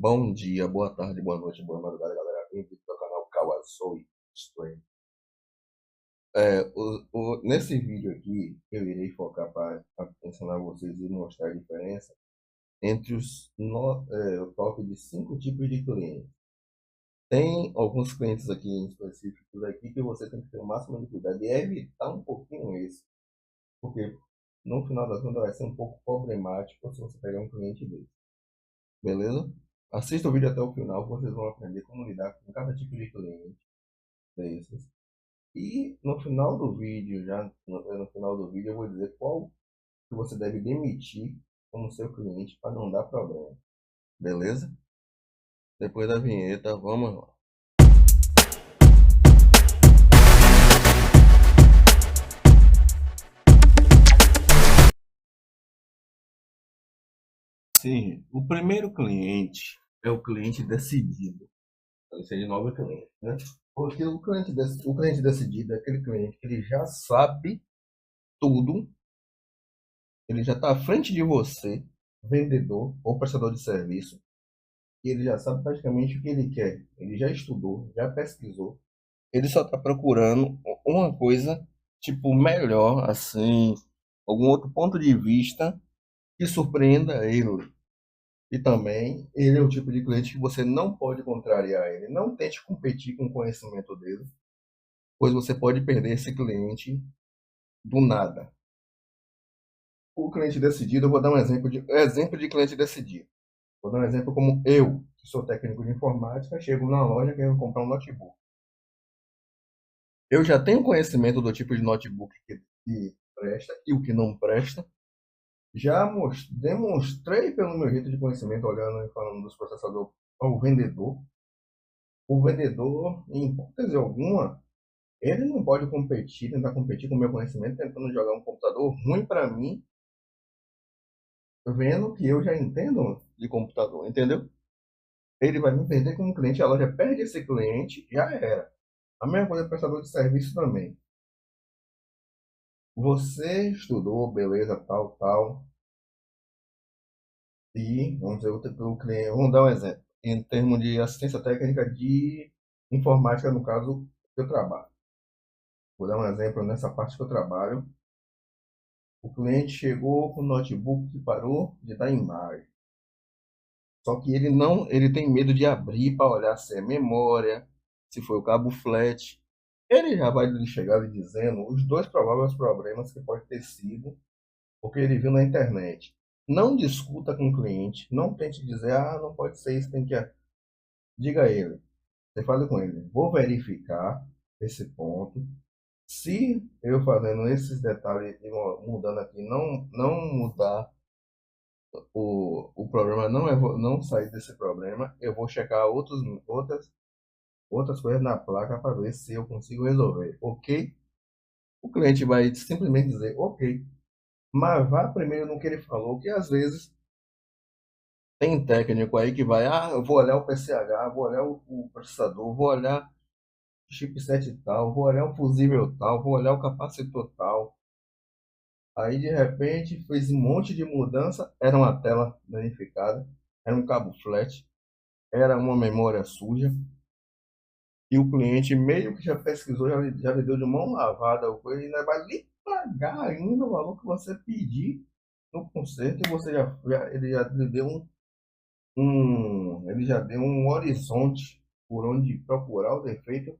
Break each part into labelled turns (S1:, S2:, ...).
S1: Bom dia, boa tarde, boa noite, boa madrugada, galera. Bem-vindo ao canal Kawasoy Stream. Nesse vídeo aqui, eu irei focar para ensinar vocês e mostrar a diferença entre o top de 5 tipos de clientes. Tem alguns clientes aqui em específico aqui que você tem que ter o máximo de cuidado e evitar um pouquinho isso, porque no final das contas vai ser um pouco problemático se você pegar um cliente desse. Beleza? Assista o vídeo até o final, vocês vão aprender como lidar com cada tipo de cliente desses. E no final do vídeo, no final do vídeo, eu vou dizer qual que você deve demitir como seu cliente para não dar problema. Beleza? Depois da vinheta, vamos lá. Sim, o primeiro cliente é o cliente decidido. Ele seja novo cliente, né? Porque o cliente decidido é aquele cliente que ele já sabe tudo, ele já está à frente de você, vendedor ou prestador de serviço, e ele já sabe praticamente o que ele quer. Ele já estudou, já pesquisou. Ele só está procurando uma coisa, tipo, melhor, assim, algum outro ponto de vista que surpreenda ele. E também, ele é o tipo de cliente que você não pode contrariar ele. Não tente competir com o conhecimento dele, pois você pode perder esse cliente do nada. O cliente decidido, eu vou dar um exemplo de cliente decidido. Vou dar um exemplo como eu, que sou técnico de informática, chego na loja querendo comprar um notebook. Eu já tenho conhecimento do tipo de notebook que presta e o que não presta. Já demonstrei pelo meu jeito de conhecimento, olhando e falando dos processadores ao vendedor. O vendedor, em hipótese alguma, ele não pode tentar competir com o meu conhecimento, tentando jogar um computador ruim para mim, vendo que eu já entendo de computador, entendeu? Ele vai me perder como cliente, a loja perde esse cliente, já era. A mesma coisa do prestador de serviço também. Você estudou, beleza, tal, tal, e vamos dizer, o cliente, vamos dar um exemplo, em termos de assistência técnica de informática, no caso, que eu trabalho. Vou dar um exemplo nessa parte que eu trabalho. O cliente chegou com o notebook que parou de dar imagem. Só que ele não, ele tem medo de abrir para olhar se é memória, se foi o cabo flat. Ele já vai lhe chegar lhe dizendo os dois prováveis problemas que pode ter sido porque ele viu na internet. Não discuta com o cliente, não tente dizer, não pode ser isso, tem que. Diga a ele, você fala com ele, vou verificar esse ponto. Se eu fazendo esses detalhes e mudando aqui, não mudar o problema, não sair desse problema, eu vou checar outras coisas na placa para ver se eu consigo resolver, ok? O cliente vai simplesmente dizer, ok, mas vá primeiro no que ele falou, que às vezes tem técnico aí que vai, eu vou olhar o PCH, vou olhar o processador, vou olhar o chipset tal, vou olhar o fusível tal, vou olhar o capacitor tal. Aí de repente fez um monte de mudança, era uma tela danificada, era um cabo flat, era uma memória suja, e o cliente meio que já pesquisou, já lhe deu de mão lavada o coisa, e ainda vai lhe pagar ainda o valor que você pedir no conserto, e você ele já lhe deu ele já deu um horizonte por onde procurar o defeito.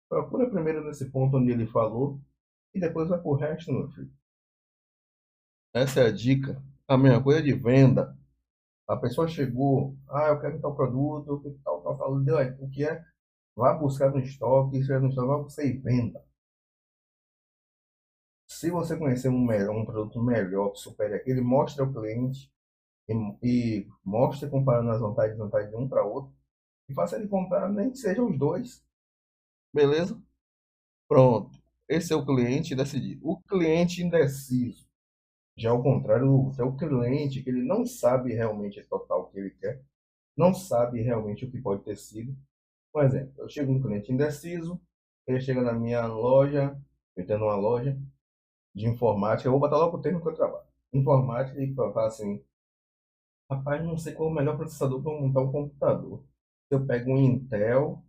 S1: Procura primeiro nesse ponto onde ele falou e depois vai pro resto, meu filho. Essa é a dica. A mesma coisa de venda. A pessoa chegou, eu quero tal produto, eu quero tal, tal, deu aí, o que é? Vá buscar no estoque, se no estoque, vá buscar e venda. Se você conhecer um produto melhor que supere aquele, mostre ao cliente e mostre comparando as vantagens e desvantagens de um para outro e faça ele comprar, nem que sejam os dois. Beleza? Pronto. Esse é o cliente decidido. O cliente indeciso, já ao contrário, é o cliente que ele não sabe realmente total o que ele quer, não sabe realmente o que pode ter sido. Por exemplo, eu chego um cliente indeciso, ele chega na minha loja, eu tenho uma loja de informática, eu vou botar logo o termo que eu trabalho. Informática e fala assim, Rapaz, não sei qual é o melhor processador para montar um computador. Se eu pego um Intel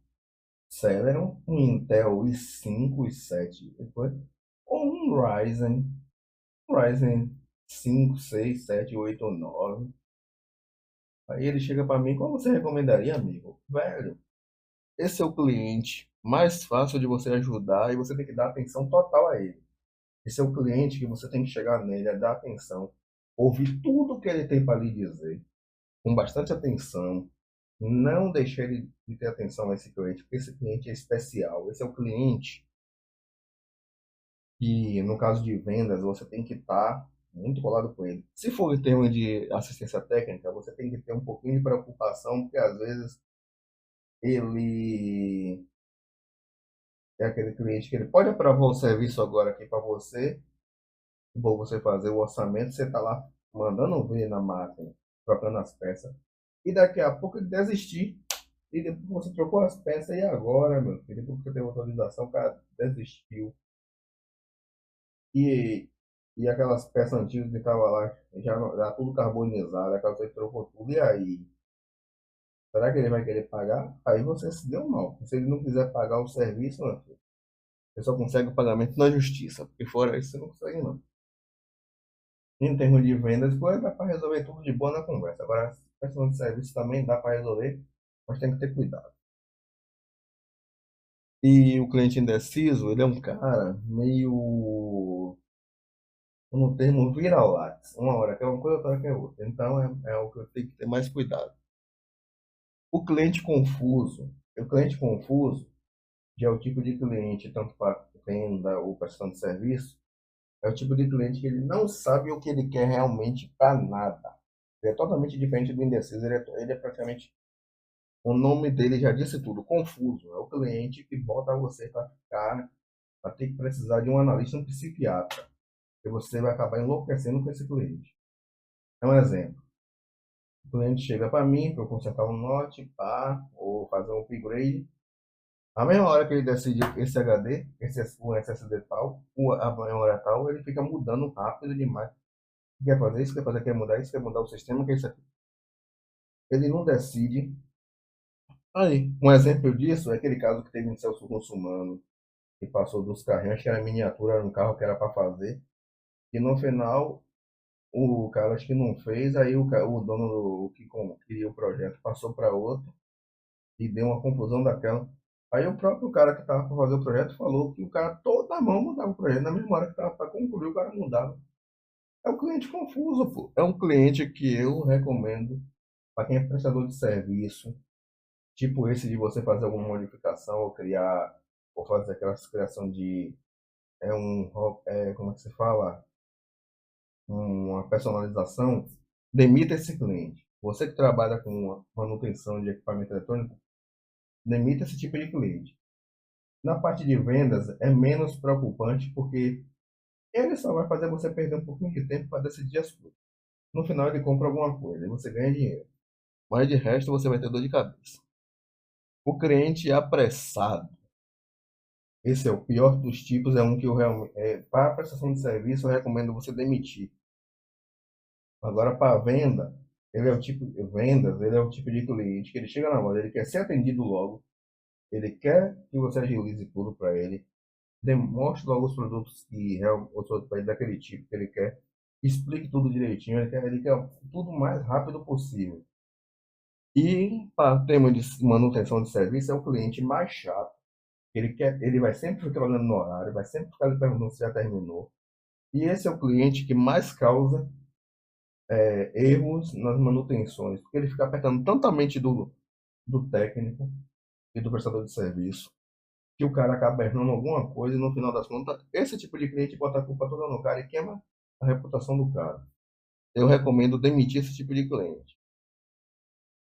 S1: Celeron, um Intel i5, i7, depois, ou um Ryzen 5, 6, 7, 8 ou 9. Aí ele chega para mim, qual você recomendaria, amigo? Velho, esse é o cliente mais fácil de você ajudar e você tem que dar atenção total a ele. Esse é o cliente que você tem que chegar nele, dar atenção, ouvir tudo que ele tem para lhe dizer, com bastante atenção. Não deixe ele de ter atenção a esse cliente, porque esse cliente é especial. Esse é o cliente que, no caso de vendas, você tem que estar muito colado com ele. Se for em termos de assistência técnica, você tem que ter um pouquinho de preocupação, porque às vezes ele é aquele cliente que ele pode aprovar o serviço agora aqui para você, vou você fazer o orçamento, você está lá mandando ver na máquina, trocando as peças, e daqui a pouco ele desistir, e depois você trocou as peças, e agora, meu filho, depois que você teve autorização, o cara desistiu. E, e aquelas peças antigas que estavam lá, já tudo carbonizado, aquela coisa trocou tudo, e aí? Será que ele vai querer pagar? Aí você se deu mal. Se ele não quiser pagar o serviço, meu filho, você só consegue o pagamento na justiça, porque fora isso você não consegue, não. Em termos de vendas, coisa dá para resolver tudo de boa na conversa. Agora, questão de serviço também dá para resolver, mas tem que ter cuidado. E o cliente indeciso, ele é um cara meio, no termo, vira-latas. Uma hora que é uma coisa, outra hora que é outra. Então, é o que eu tenho que ter mais cuidado. O cliente confuso já é o tipo de cliente, tanto para venda ou prestação de serviço, é o tipo de cliente que ele não sabe o que ele quer realmente para nada. Ele é totalmente diferente do indeciso. Ele é praticamente, o nome dele já disse tudo, confuso. É o cliente que bota você para ficar, para ter que precisar de um analista, um psiquiatra. E você vai acabar enlouquecendo com esse cliente. É um exemplo. O cliente chega para mim para eu consertar um note, pá, ou fazer um upgrade. A mesma hora que ele decide esse HD, o SSD tal, a memória tal, ele fica mudando rápido demais. Quer fazer isso, quer fazer, quer mudar isso, quer mudar o sistema, quer isso aqui. Ele não decide. Aí, um exemplo disso é aquele caso que teve em Celso Russomano, que passou dos carrinhos, que era miniatura, era um carro que era para fazer, e no final o cara acho que não fez, aí o dono que queria o projeto passou para outro e deu uma confusão daquela. Aí o próprio cara que estava para fazer o projeto falou que o cara toda mão mudava o projeto, na mesma hora que estava para concluir, o cara mudava. É um cliente confuso, pô. É um cliente que eu recomendo para quem é prestador de serviço, tipo esse de você fazer alguma modificação ou criar, ou fazer aquela criação de, como é que se fala? Uma personalização, demita esse cliente. Você que trabalha com manutenção de equipamento eletrônico, demita esse tipo de cliente. Na parte de vendas é menos preocupante porque ele só vai fazer você perder um pouquinho de tempo para decidir as coisas. No final ele compra alguma coisa e você ganha dinheiro. Mas de resto você vai ter dor de cabeça. O cliente apressado, esse é o pior dos tipos, é um que eu realmente, para a prestação de serviço eu recomendo você demitir. Agora para venda, ele é o tipo de cliente que ele chega na loja, ele quer ser atendido logo, ele quer que você agilize tudo para ele, demonstre logo os produtos os produtos para ele daquele tipo que ele quer, explique tudo direitinho, ele quer tudo o mais rápido possível. E para tema de manutenção de serviço é o cliente mais chato. Ele vai sempre ficar olhando no horário, vai sempre ficar lhe perguntando se já terminou. E esse é o cliente que mais causa erros nas manutenções, porque ele fica apertando tanto a mente do técnico e do prestador de serviço, que o cara acaba errando alguma coisa e no final das contas, esse tipo de cliente bota a culpa toda no cara e queima a reputação do cara. Eu recomendo demitir esse tipo de cliente.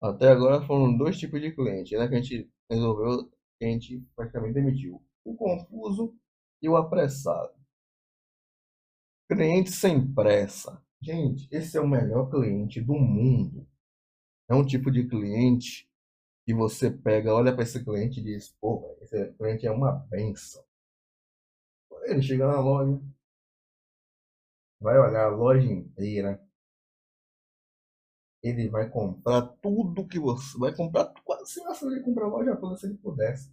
S1: Até agora foram dois tipos de cliente, né, que a gente resolveu, que a gente praticamente demitiu. O confuso e o apressado. Cliente sem pressa. Gente, esse é o melhor cliente do mundo. É um tipo de cliente que você pega, olha para esse cliente e diz, pô, velho, esse cliente é uma benção. Ele chega na loja, vai olhar a loja inteira, Ele vai comprar tudo que você vai comprar, quase se você vai comprar a loja toda se ele pudesse.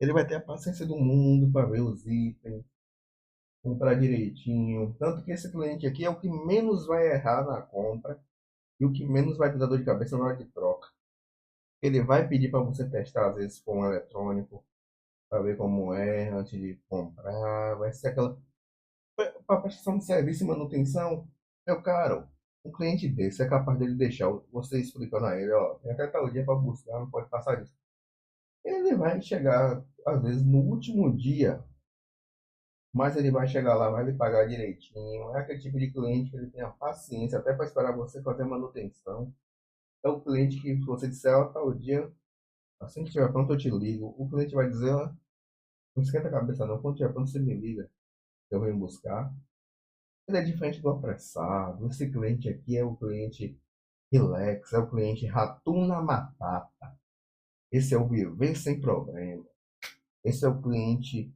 S1: Ele vai ter a paciência do mundo para ver os itens, comprar direitinho. Tanto que esse cliente aqui é o que menos vai errar na compra e o que menos vai ter dor de cabeça na hora de troca. Ele vai pedir para você testar, às vezes, com um eletrônico, para ver como é antes de comprar. Vai ser aquela. Para prestação de serviço e manutenção, meu caro, um cliente desse é capaz dele deixar você explicando a ele: ó, tem até tal dia para buscar, não pode passar disso. Ele vai chegar, às vezes, no último dia, mas ele vai chegar lá, vai lhe pagar direitinho. É aquele tipo de cliente que ele tem a paciência até para esperar você fazer a manutenção. É o cliente que, se você disser, ó, tal dia, assim que estiver pronto, eu te ligo. O cliente vai dizer: ó, não esquenta a cabeça não, quando estiver pronto, você me liga, eu venho buscar. Ele é diferente do apressado. Esse cliente aqui é o cliente relax, é o cliente ratuna matata. Esse é o viver sem problema. Esse é o cliente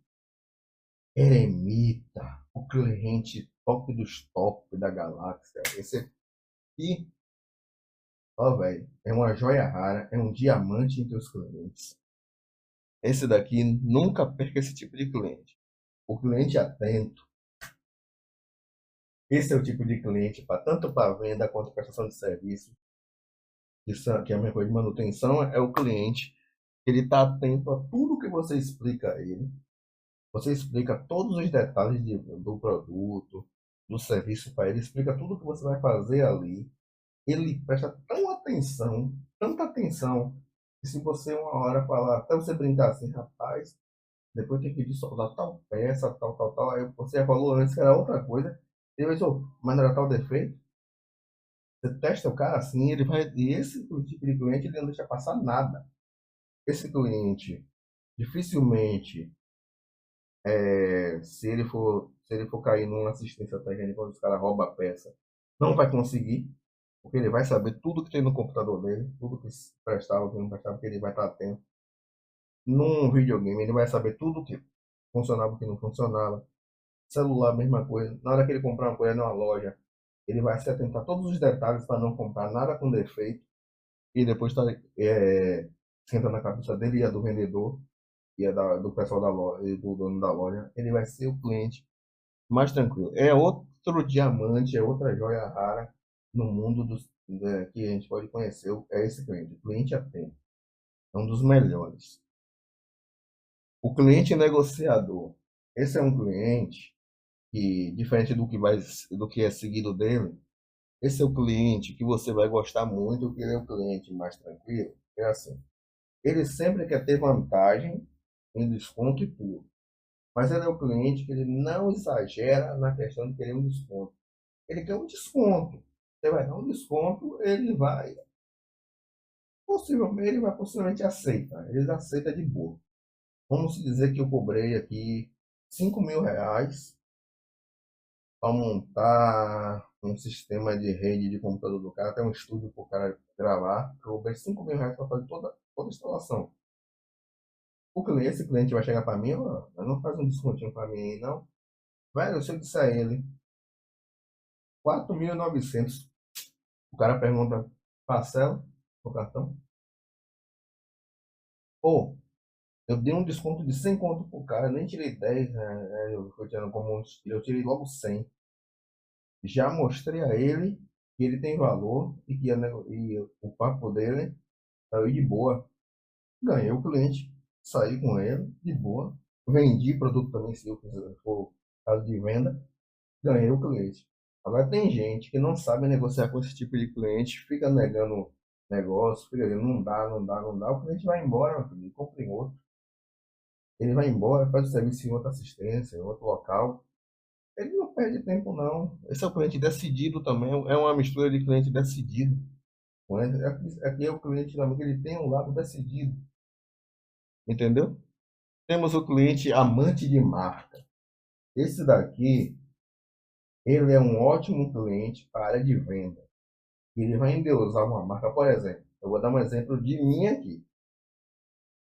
S1: eremita, o cliente top dos top da galáxia. Esse aqui, ó, velho, é uma joia rara, é um diamante entre os clientes. Esse daqui nunca perca esse tipo de cliente. O cliente atento. Esse é o tipo de cliente para tanto para venda quanto prestação de serviço. Isso, que é a minha coisa de manutenção, é o cliente. Ele está atento a tudo que você explica a ele. Você explica todos os detalhes do produto, do serviço para ele, explica tudo que você vai fazer ali. Ele presta tanta atenção, que se você uma hora falar, até você brincar assim, rapaz, depois tem que ir soldar tal peça, tal, aí você falou antes que era outra coisa, ele vai dizer: "Ô, mas não era tal defeito." Você testa o cara assim, ele vai, e esse tipo de cliente ele não deixa passar nada. Esse cliente dificilmente, se ele for cair numa assistência técnica onde os caras roubam a peça, não vai conseguir, porque ele vai saber tudo que tem no computador dele, tudo que se prestava, o que não prestava, porque ele vai estar atento. Num videogame, ele vai saber tudo que funcionava, o que não funcionava. Celular, mesma coisa. Na hora que ele comprar uma coisa numa loja, ele vai se atentar a todos os detalhes para não comprar nada com defeito e depois tá, senta na cabeça dele e a do vendedor e a do pessoal da loja e do dono da loja. Ele vai ser o cliente mais tranquilo. É outro diamante, é outra joia rara no mundo que a gente pode conhecer. É esse cliente, o cliente atento. É um dos melhores. O cliente negociador. Esse é um cliente que, diferente do que é seguido dele, esse é o cliente que você vai gostar muito, porque ele é o cliente mais tranquilo. É assim, ele sempre quer ter vantagem em desconto e tudo. Mas ele é o cliente que ele não exagera na questão de querer um desconto. Ele quer um desconto. Você vai dar um desconto, ele vai possivelmente aceitar. Ele aceita de boa. Vamos dizer que eu cobrei aqui R$ 5.000 para montar um sistema de rede de computador do cara, até um estúdio para o cara gravar. Eu cobrei R$ 5.000 para fazer toda a instalação. Esse cliente vai chegar para mim: ó, não faz um descontinho para mim aí, não. Velho, se eu disser a ele 4.900, o cara pergunta: parcela o cartão? Pô, eu dei um desconto de 100 conto pro cara, nem tirei 10, né? Eu fui tirando como eu tirei logo 100. Já mostrei a ele que ele tem valor e que e o papo dele saiu de boa. Ganhei o cliente, saí com ele de boa. Vendi produto também, se eu for caso de venda, ganhei o cliente. Agora tem gente que não sabe negociar com esse tipo de cliente, fica negando negócio, fica dizendo não dá, não dá, não dá. O cliente vai embora, meu filho, compra em outro. Ele vai embora, faz o serviço em outra assistência, em outro local. Ele não perde tempo, não. Esse é o cliente decidido também, é uma mistura de cliente decidido. Aqui é o cliente também que ele tem um lado decidido, entendeu? Temos o cliente amante de marca. Esse daqui, ele é um ótimo cliente para a área de venda. Ele vai endeusar uma marca, por exemplo. Eu vou dar um exemplo de mim aqui.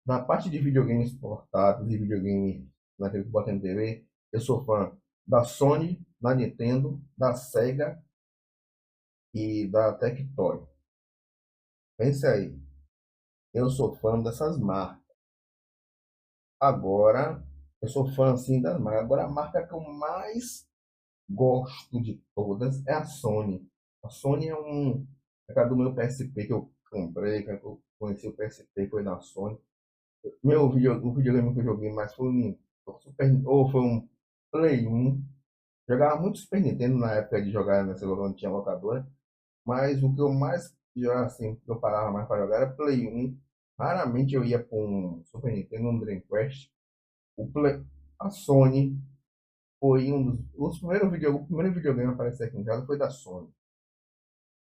S1: Na parte de videogames portáteis e videogame naquele que bota na TV, eu sou fã da Sony, da Nintendo, da Sega e da Tectoy. Pense aí, eu sou fã dessas marcas. Agora, eu sou fã assim das marcas. Agora, a marca que eu mais gosto de todas é a Sony. A Sony é a do meu PSP que eu comprei, que eu conheci o PSP, foi na Sony. O videogame que eu joguei mais foi foi um Play 1. Jogava muito Super Nintendo na época de jogar nessa locadora, onde tinha locadora. Mas o que eu mais, assim, que eu parava mais para jogar era Play 1. Raramente eu ia para um Super Nintendo, um Dreamcast. O Play, a Sony foi um dos primeiros videogames. O primeiro videogame a aparecer aqui em casa foi da Sony.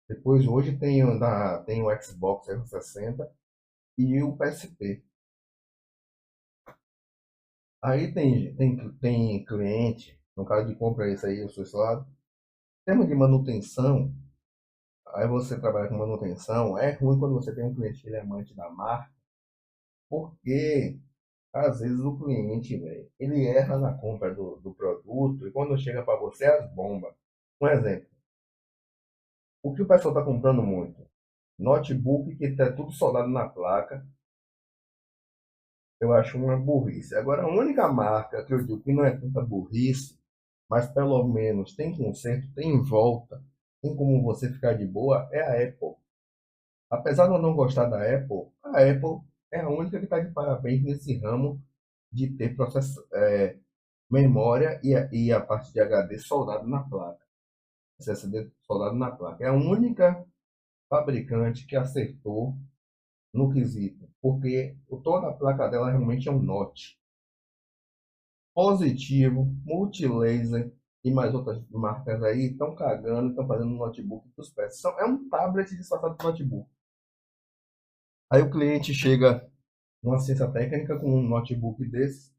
S1: Depois, hoje, tem o Xbox 360 e o PSP. Aí tem cliente, no caso de compra isso aí, eu sou esse lado. Tema de manutenção, aí você trabalha com manutenção, é ruim quando você tem um cliente que ele é amante da marca, porque às vezes o cliente, velho, ele erra na compra do produto e quando chega para você as bombas. Um exemplo, o que o pessoal está comprando muito? Notebook que está tudo soldado na placa, eu acho uma burrice. Agora, a única marca que eu digo que não é tanta burrice, mas pelo menos tem conserto, tem volta, tem como você ficar de boa, é a Apple. Apesar de eu não gostar da Apple, a Apple é a única que está de parabéns nesse ramo de ter memória e a parte de HD soldado na placa. SSD soldado na placa. É a única fabricante que acertou no quesito, porque toda a placa dela realmente é um Note. Positivo, Multilaser e mais outras marcas aí estão cagando, estão fazendo um notebook dos pés. É um tablet disfarçado de notebook. Aí o cliente chega numa ciência técnica com um notebook desse,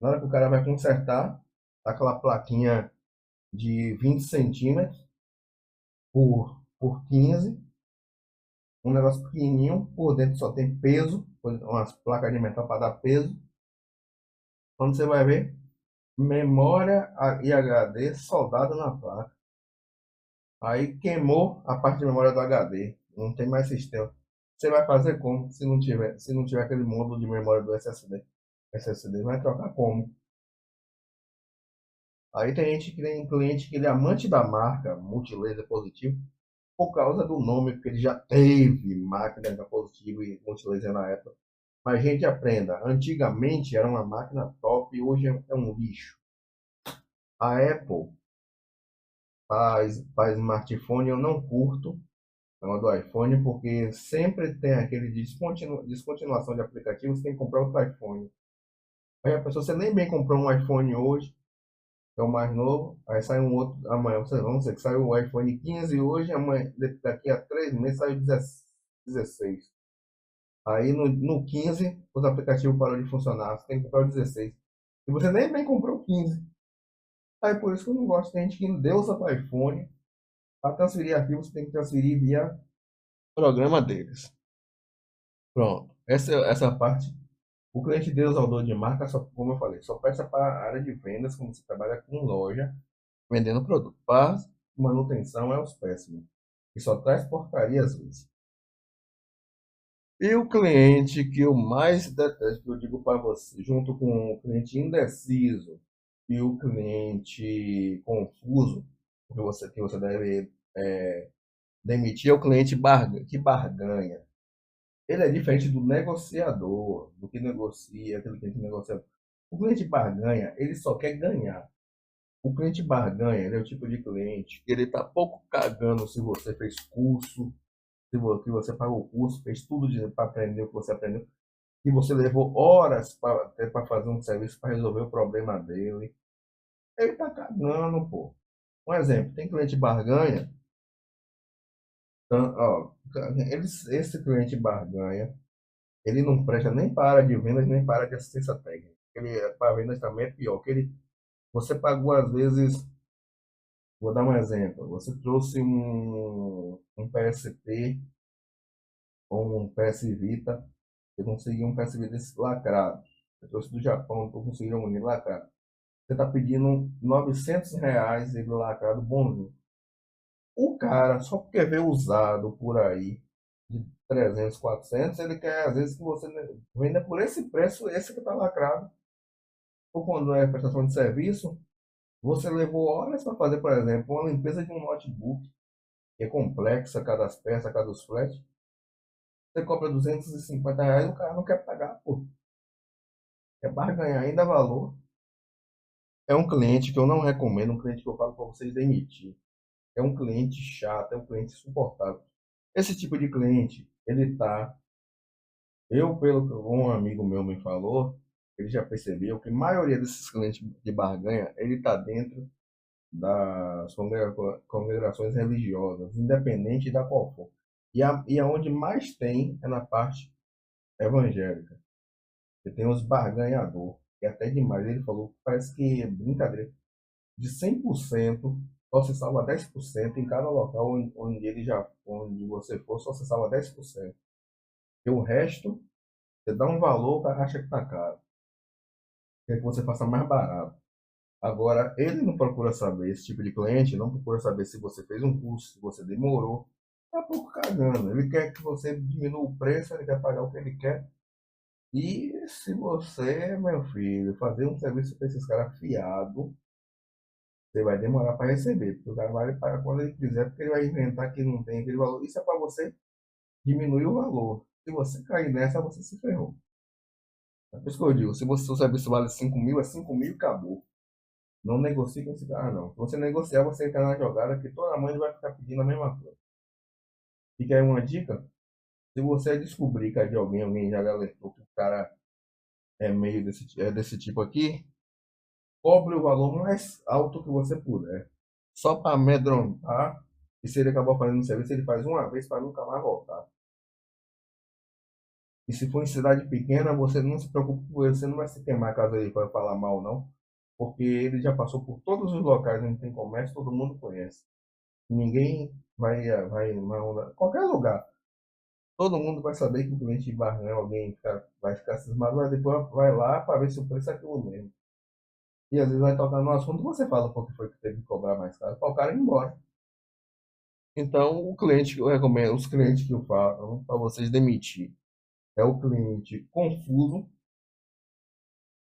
S1: na hora que o cara vai consertar, tá aquela plaquinha de 20 centímetros por 15, um negócio pequenininho, por dentro só tem peso, umas placas de metal para dar peso. Quando você vai ver, memória e HD soldado na placa. Aí queimou a parte de memória do HD, não tem mais sistema. Você vai fazer como se não tiver aquele módulo de memória do SSD? SSD vai trocar como? Aí tem cliente que ele é amante da marca Multilaser Positivo por causa do nome, porque ele já teve máquina da Positivo e Multilaser na época. Mas gente, aprenda, antigamente era uma máquina top, hoje é um lixo. A Apple faz smartphone, eu não curto, é do iPhone, porque sempre tem aquele descontinuação de aplicativos, você tem que comprar outro iPhone. Aí a pessoa, você nem bem comprou um iPhone hoje, que é o mais novo, aí sai um outro amanhã. Vamos dizer que saiu o iPhone 15 hoje, amanhã, daqui a 3 meses sai o 16. Aí no 15 os aplicativos pararam de funcionar, você tem que comprar o 16. E você nem bem comprou o 15. Aí por isso que eu não gosto, tem gente que deusa para iPhone, para transferir arquivos, você tem que transferir via programa deles. Pronto. Essa parte, o cliente deusador de marca, só, como eu falei, só presta para a área de vendas, quando você trabalha com loja, vendendo produto. Para manutenção é os péssimos. E só traz porcaria às vezes. E o cliente que eu mais detesto, que eu digo para você, junto com o cliente indeciso e o cliente confuso, que você deve demitir, é o cliente que barganha. Ele é diferente do negociador, do que negocia, aquele cliente negocia. O cliente barganha, ele só quer ganhar. O cliente barganha, ele é o tipo de cliente que ele está pouco cagando se você fez curso, se você pagou o curso, fez tudo para aprender o que você aprendeu, e você levou horas para fazer um serviço para resolver o problema dele. Ele está cagando, pô. Um exemplo, tem cliente barganha, então, ó, esse cliente barganha, ele não presta nem para a área de vendas, nem para a área de assistência técnica. Ele, para vendas também é pior, que você pagou às vezes, vou dar um exemplo, você trouxe um PSP ou um PS Vita, você conseguiu um PS Vita desse lacrado. Você trouxe do Japão, você conseguiu um lacrado. Você está pedindo R$ 900 ele lacrado bonzinho. O cara, só porque vê usado por aí, de 300, 400, ele quer às vezes que você venda por esse preço, esse que está lacrado. Ou quando é prestação de serviço, você levou horas para fazer, por exemplo, uma limpeza de um notebook, que é complexa, cada peça, cada flat. Você cobra R$ 250, o cara não quer pagar, pô. Quer barganhar ainda valor. É um cliente que eu não recomendo, um cliente que eu falo para vocês demitir. É um cliente chato, é um cliente insuportável. Esse tipo de cliente, ele tá. Pelo que um amigo meu me falou, ele já percebeu que a maioria desses clientes de barganha, ele tá dentro das congregações religiosas, independente da qual for. E aonde mais tem é na parte evangélica. Você tem os barganhador, que é até demais. Ele falou, parece que é brincadeira. De 100%, só se salva 10% em cada local onde você for, só se salva 10%. E o resto, você dá um valor, o cara acha que tá caro. Quer que você faça mais barato. Agora, ele não procura saber, esse tipo de cliente não procura saber se você fez um curso, se você demorou. Tá pouco cagando. Ele quer que você diminua o preço, ele quer pagar o que ele quer. E se você, meu filho, fazer um serviço para esses caras fiado, você vai demorar para receber, porque o cara vai pagar quando ele quiser, porque ele vai inventar que não tem aquele valor. Isso é para você diminuir o valor. Se você cair nessa, você se ferrou. É por isso que eu digo, se você, o seu serviço vale 5 mil, é 5 mil e acabou. Não negocie com esse cara, não. Se você negociar, você entra na jogada que toda mãe vai ficar pedindo a mesma coisa. E quer uma dica? Se você descobrir que é de alguém, alguém já lhe alertou que o cara é meio desse tipo aqui, cobre o valor mais alto que você puder. Só para amedrontar. E se ele acabar fazendo o serviço, ele faz uma vez para nunca mais voltar. E se for em cidade pequena, você não se preocupe com ele, você não vai se queimar caso ele vai falar mal, não. Porque ele já passou por todos os locais onde tem comércio, todo mundo conhece. Ninguém vai qualquer lugar. Todo mundo vai saber que o cliente barganha, vai ficar cismado, mas depois vai lá para ver se o preço é aquilo mesmo. E às vezes vai tocar no assunto, você fala porque foi que teve que cobrar mais caro, para o cara ir embora. Então, o cliente que eu recomendo, os clientes que eu falo para vocês demitir, é o cliente confuso,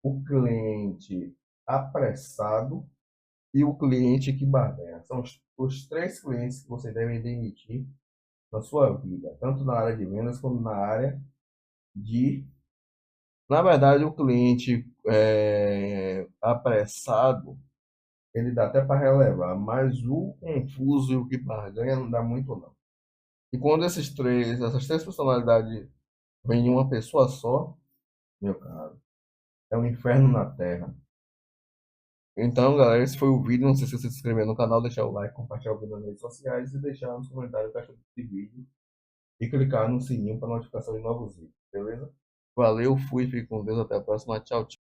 S1: o cliente apressado e o cliente que barganha. São os três clientes que você deve demitir na sua vida, tanto na área de vendas como na área de. Na verdade, o cliente apressado, ele dá até para relevar, mas o confuso e o que barganha não dá muito não. E quando essas três personalidades vêm em uma pessoa só, meu caro, é um inferno na Terra. Então, galera, esse foi o vídeo. Não sei se você se inscrever no canal, deixar o like, compartilhar o vídeo nas redes sociais e deixar nos comentários o que achou desse vídeo. E clicar no sininho para notificação de novos vídeos, beleza? Valeu, fui, fique com Deus, até a próxima. Tchau, tchau.